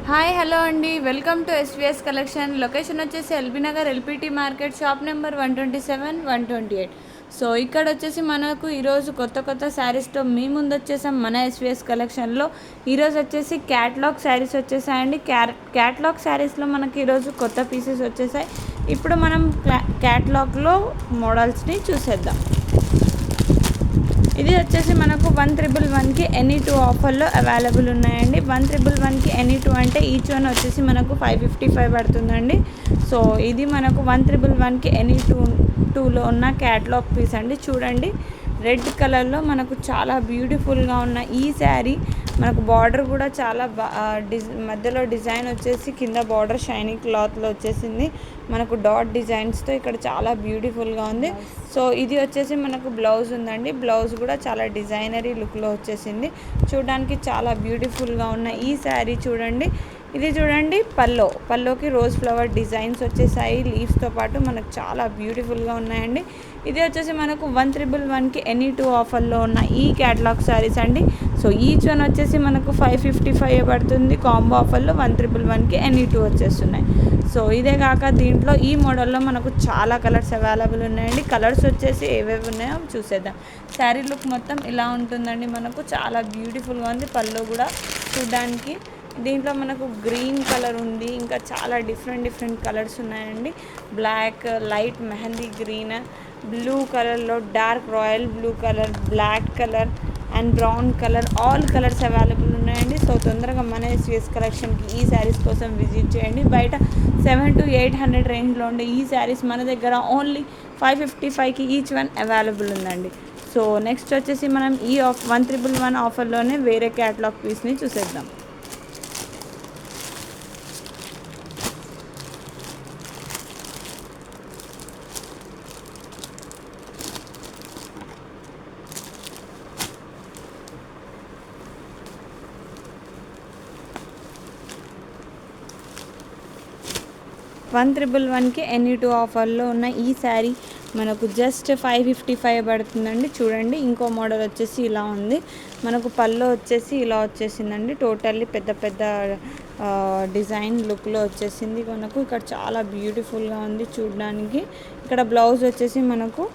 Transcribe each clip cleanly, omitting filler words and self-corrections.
Hi hello అండి, welcome to SVS collection. Location వచ్చేసి LB Nagar LPT market, shop number 127, 128. So ఇక్కడ వచ్చేసి మనకు ఈరోజు కొత్త కొత్త శారీస్తో మీ ముందు వచ్చేసాం మన ఎస్విఎస్ కలెక్షన్లో. ఈరోజు వచ్చేసి క్యాట్లాగ్ శారీస్ వచ్చేసాయండి. క్యాట్లాగ్ శారీస్లో మనకి ఈరోజు కొత్త పీసెస్ వచ్చేసాయి. ఇప్పుడు మనం క్యాట్లాగ్లో మోడల్స్ని చూసేద్దాం. ఇది వచ్చేసి మనకు 111కి ఎనీ టూ ఆఫర్లో అవైలబుల్ ఉన్నాయండి. 111కి ఎనీ టూ అంటే ఈచ్ వన్ వచ్చేసి మనకు 555 పడుతుందండి. సో ఇది మనకు 111కి ఎనీ టూలో ఉన్న క్యాట్లాగ్ పీస్ అండి. చూడండి, రెడ్ కలర్లో మనకు చాలా బ్యూటిఫుల్గా ఉన్న ఈ శారీ మనకు బార్డర్ కూడా చాలా మధ్యలో డిజైన్ వచ్చేసి కింద బార్డర్ షైనింగ్ క్లాత్లో వచ్చేసింది. మనకు డాట్ డిజైన్స్తో ఇక్కడ చాలా బ్యూటిఫుల్గా ఉంది. సో ఇది వచ్చేసి మనకు బ్లౌజ్ ఉందండి. బ్లౌజ్ కూడా చాలా డిజైనరీ లుక్లో వచ్చేసింది. చూడడానికి చాలా బ్యూటిఫుల్గా ఉన్న ఈ శారీ చూడండి. ఇది చూడండి, పల్లోకి రోజ్ ఫ్లవర్ డిజైన్స్ వచ్చేసాయి లీవ్స్తో పాటు. మనకు చాలా బ్యూటిఫుల్గా ఉన్నాయండి. ఇది వచ్చేసి మనకు 111కి ఎనీ టూ ఆఫర్లో ఉన్న ఈ క్యాటలాగ్ శారీస్ అండి. సో ఈచ్ వన్ వచ్చేసి మనకు 555 పడుతుంది. కాంబో ఆఫర్లో 111కి ఎనీ టూ వచ్చేస్తున్నాయి. సో ఇదే కాక దీంట్లో ఈ మోడల్లో మనకు చాలా కలర్స్ అవైలబుల్ ఉన్నాయండి. కలర్స్ వచ్చేసి ఏవేవి ఉన్నాయో చూసేద్దాం. శారీ లుక్ మొత్తం ఇలా ఉంటుందండి. మనకు చాలా బ్యూటిఫుల్గా ఉంది. పళ్ళు కూడా చూడడానికి. దీంట్లో మనకు గ్రీన్ కలర్ ఉంది, ఇంకా చాలా డిఫరెంట్ కలర్స్ ఉన్నాయండి. Black, light mehndi green, blue కలర్లో dark royal blue colour, black colour and brown colour, all colours available ఉన్నాయండి. సో తొందరగా మన ఎస్విఎస్ కలెక్షన్కి ఈ శారీస్ కోసం విజిట్ చేయండి. బయట 700 to 800 రేంజ్లో ఉండే ఈ శారీస్ మన దగ్గర ఓన్లీ 555కి ఈచ్ వన్ అవైలబుల్ ఉందండి. సో నెక్స్ట్ వచ్చేసి మనం ఈ 111 ఆఫర్లోనే వేరే క్యాటలాగ్ పీస్ని చూసేద్దాం. వన్ 111కి ఎనీ టూ ఆఫర్లో ఉన్న ఈ శారీ మనకు జస్ట్ 555 పడుతుందండి. చూడండి, ఇంకో మోడల్ వచ్చేసి ఇలా ఉంది. మనకు పళ్ళు వచ్చేసి ఇలా వచ్చేసిందండి. టోటల్లీ పెద్ద డిజైన్ లుక్లో వచ్చేసింది. మనకు ఇక్కడ చాలా బ్యూటిఫుల్గా ఉంది చూడడానికి. ఇక్కడ బ్లౌజ్ వచ్చేసి మనకు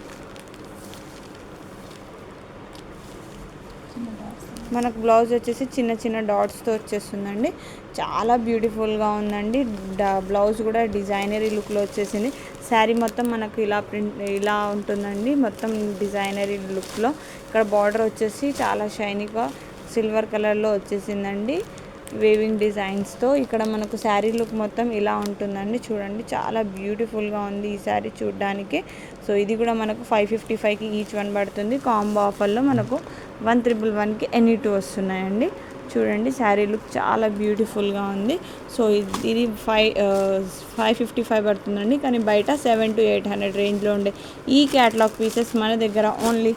బ్లౌజ్ వచ్చేసి చిన్న డాట్స్తో వచ్చేస్తుందండి. చాలా బ్యూటిఫుల్గా ఉందండి. బ్లౌజ్ కూడా డిజైనరీ లుక్లో వచ్చేసింది. శారీ మొత్తం మనకు ఇలా ఉంటుందండి, మొత్తం డిజైనరీ లుక్లో. ఇక్కడ బార్డర్ వచ్చేసి చాలా షైనీగా సిల్వర్ కలర్లో వచ్చేసిందండి, వేవింగ్ డిజైన్స్తో. ఇక్కడ మనకు శారీ లుక్ మొత్తం ఇలా ఉంటుందండి. చూడండి, చాలా బ్యూటిఫుల్గా ఉంది ఈ శారీ చూడడానికి. సో ఇది కూడా మనకు 555కి ఈచ్ వన్ పడుతుంది. కాంబో ఆఫర్లో మనకు 111కి ఎనీ టూ వస్తున్నాయండి. చూడండి, శారీ లుక్ చాలా బ్యూటిఫుల్గా ఉంది. సో ఇది 555 పడుతుందండి. కానీ బయట 700 to 800 రేంజ్లో ఉండే ఈ క్యాటలాగ్ పీసెస్ మన దగ్గర ఓన్లీ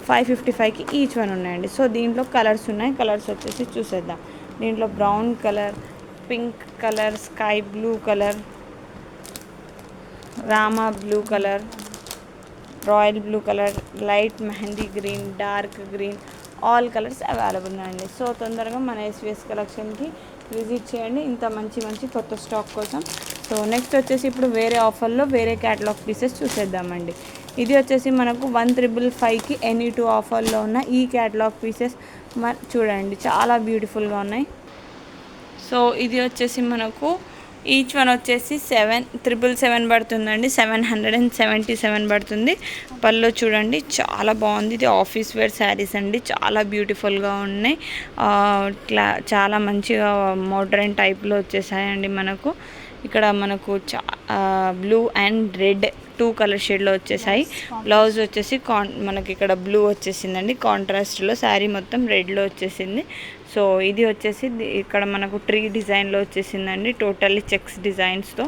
555కి ఈచ్ వన్ ఉన్నాయండి. సో దీంట్లో కలర్స్ ఉన్నాయి. కలర్స్ వచ్చేసి చూసేద్దాం. దీంట్లో brown colour, pink colour, sky blue colour, Rama blue colour, royal blue colour, light mehndi green, dark green, all colours available ఉన్నాయండి. సో తొందరగా మన ఎస్విఎస్ కలెక్షన్కి విజిట్ చేయండి ఇంత మంచి కొత్త స్టాక్ కోసం. సో నెక్స్ట్ వచ్చేసి ఇప్పుడు వేరే ఆఫర్లో వేరే క్యాటలాగ్ పీసెస్ చూసేద్దామండి. ఇది వచ్చేసి మనకు 155కి ఎనీ టూ ఆఫర్లో ఉన్న ఈ క్యాటలాగ్ పీసెస్ చూడండి, చాలా బ్యూటిఫుల్గా ఉన్నాయి. సో ఇది వచ్చేసి మనకు ఈచ్ వన్ వచ్చేసి 777 పడుతుందండి. 777 పడుతుంది. పళ్ళు చూడండి, చాలా బాగుంది. ఇది ఆఫీస్ వేర్ శారీస్ అండి, చాలా బ్యూటిఫుల్గా ఉన్నాయి. చాలా మంచిగా మోడ్రన్ టైప్లో వచ్చేసాయండి. మనకు ఇక్కడ మనకు బ్లూ అండ్ రెడ్ 2 కలర్ షేడ్లో వచ్చేసాయి. బ్లౌజ్ వచ్చేసి మనకి ఇక్కడ బ్లూ వచ్చేసిందండి కాంట్రాస్ట్లో. శారీ మొత్తం రెడ్లో వచ్చేసింది. సో ఇది వచ్చేసి ఇక్కడ మనకు ట్రీ డిజైన్లో వచ్చేసిందండి, టోటల్లీ చెక్స్ డిజైన్స్తో.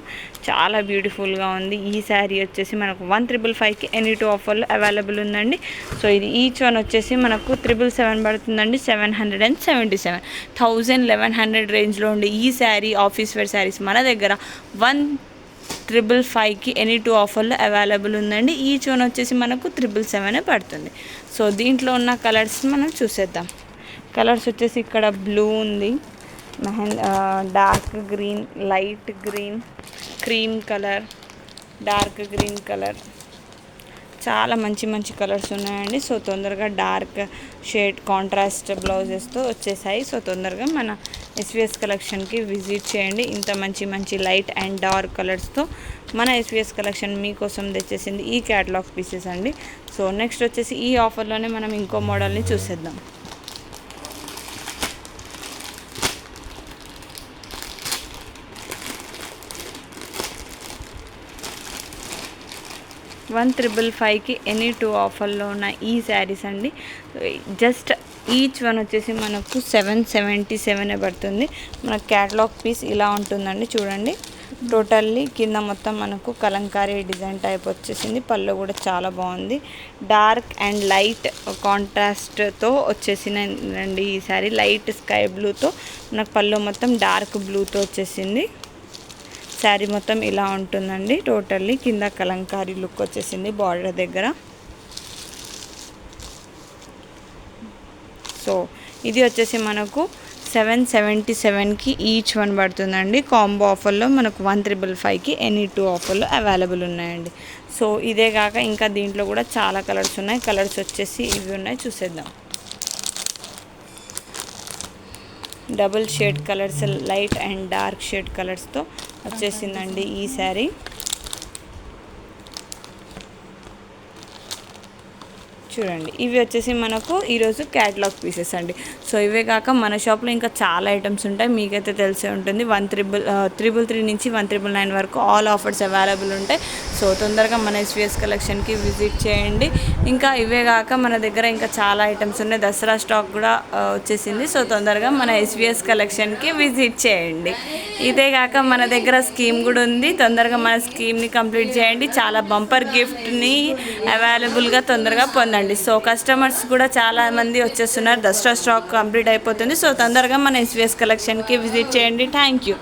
చాలా బ్యూటిఫుల్గా ఉంది. ఈ శారీ వచ్చేసి మనకు 155కి ఎనీ టూ ఆఫర్లో అవైలబుల్ ఉందండి. సో ఇది ఈచ్ వన్ వచ్చేసి మనకు 777 పడుతుందండి. 777 1100 రేంజ్లో ఉండే ఈ శారీ ఆఫీస్ వేర్ శారీస్ మన దగ్గర 155కి ఎనీ టూ ఆఫర్లో అవైలబుల్ ఉందండి. ఈచ్ వన్ వచ్చేసి మనకు 777 పడుతుంది. సో దీంట్లో ఉన్న కలర్స్ మనం చూసేద్దాం. కలర్స్ వచ్చేసి ఇక్కడ బ్లూ ఉంది, dark green, light green, cream colour, dark green colour, చాలా మంచి మంచి కలర్స్ ఉన్నాయండి. సో తొందరగా డార్క్ షేడ్ కాంట్రాస్ట్ బ్లౌజెస్తో వచ్చేసాయి. సో తొందరగా మన ఎస్విఎస్ కలెక్షన్కి విజిట్ చేయండి. ఇంత మంచి మంచి లైట్ అండ్ డార్క్ కలర్స్తో మన ఎస్విఎస్ కలెక్షన్ మీకోసం తెచ్చేసింది ఈ క్యాటలాగ్ పీసెస్ అండి. సో నెక్స్ట్ వచ్చేసి ఈ ఆఫర్లోనే మనం ఇంకో మోడల్ని చూసేద్దాం. $1,555కి ఎనీ 2 ఆఫర్లో ఉన్న ఈ శారీస్ అండి. జస్ట్ ఈచ్ వన్ వచ్చేసి మనకు $777 పడుతుంది. మన క్యాటలాగ్ పీస్ ఇలా ఉంటుందండి, చూడండి. టోటల్లీ కింద మొత్తం మనకు కలంకారీ డిజైన్ టైప్ వచ్చేసింది. పళ్ళు కూడా చాలా బాగుంది. డార్క్ అండ్ లైట్ కాంట్రాస్ట్తో వచ్చేసిందండి ఈ శారీ. లైట్ స్కై బ్లూతో మనకు పళ్ళు మొత్తం డార్క్ బ్లూతో వచ్చేసింది. శారీ మొత్తం ఇలా ఉంటుందండి. టోటల్లీ కింద కలంకారీ లుక్ వచ్చేసింది బార్డర్ దగ్గర. సో ఇది వచ్చేసి మనకు $777కి ఈచ్ వన్ పడుతుందండి. కాంబో ఆఫర్లో మనకు $1,555కి ఎనీ 2 ఆఫర్లో అవైలబుల్ ఉన్నాయండి. సో ఇదే కాక ఇంకా దీంట్లో కూడా చాలా కలర్స్ ఉన్నాయి. కలర్స్ వచ్చేసి ఇవి ఉన్నాయి, చూసేద్దాం. Double shade colours, light and dark shade కలర్స్తో వచ్చేసిందండి ఈ శారీ. చూడండి, ఇవి వచ్చేసి మనకు ఈరోజు క్యాటలాగ్ పీసెస్ అండి. సో ఇవే కాక మన షాప్లో ఇంకా చాలా ఐటమ్స్ ఉంటాయి, మీకైతే తెలిసే ఉంటుంది. 1,333 నుంచి 1,999 వరకు ఆల్ ఆఫర్స్ అవైలబుల్ ఉంటాయి. సో తొందరగా మన ఎస్విఎస్ కలెక్షన్కి విజిట్ చేయండి. ఇంకా ఇవే కాక మన దగ్గర ఇంకా చాలా ఐటమ్స్ ఉన్నాయి. దసరా స్టాక్ కూడా వచ్చేసింది. సో తొందరగా మన ఎస్విఎస్ కలెక్షన్కి విజిట్ చేయండి. ఇదే కాక మన దగ్గర స్కీమ్ కూడా ఉంది. తొందరగా మన స్కీమ్ని కంప్లీట్ చేయండి. చాలా బంపర్ గిఫ్ట్ని అవైలబుల్గా తొందరగా పొందండి. సో కస్టమర్స్ కూడా చాలా మంది వచ్చేస్తున్నారు. దసరా స్టాక్ కంప్లీట్ అయిపోతుంది. సో తొందరగా మన ఎస్విఎస్ కలెక్షన్కి విజిట్ చేయండి. Thank you.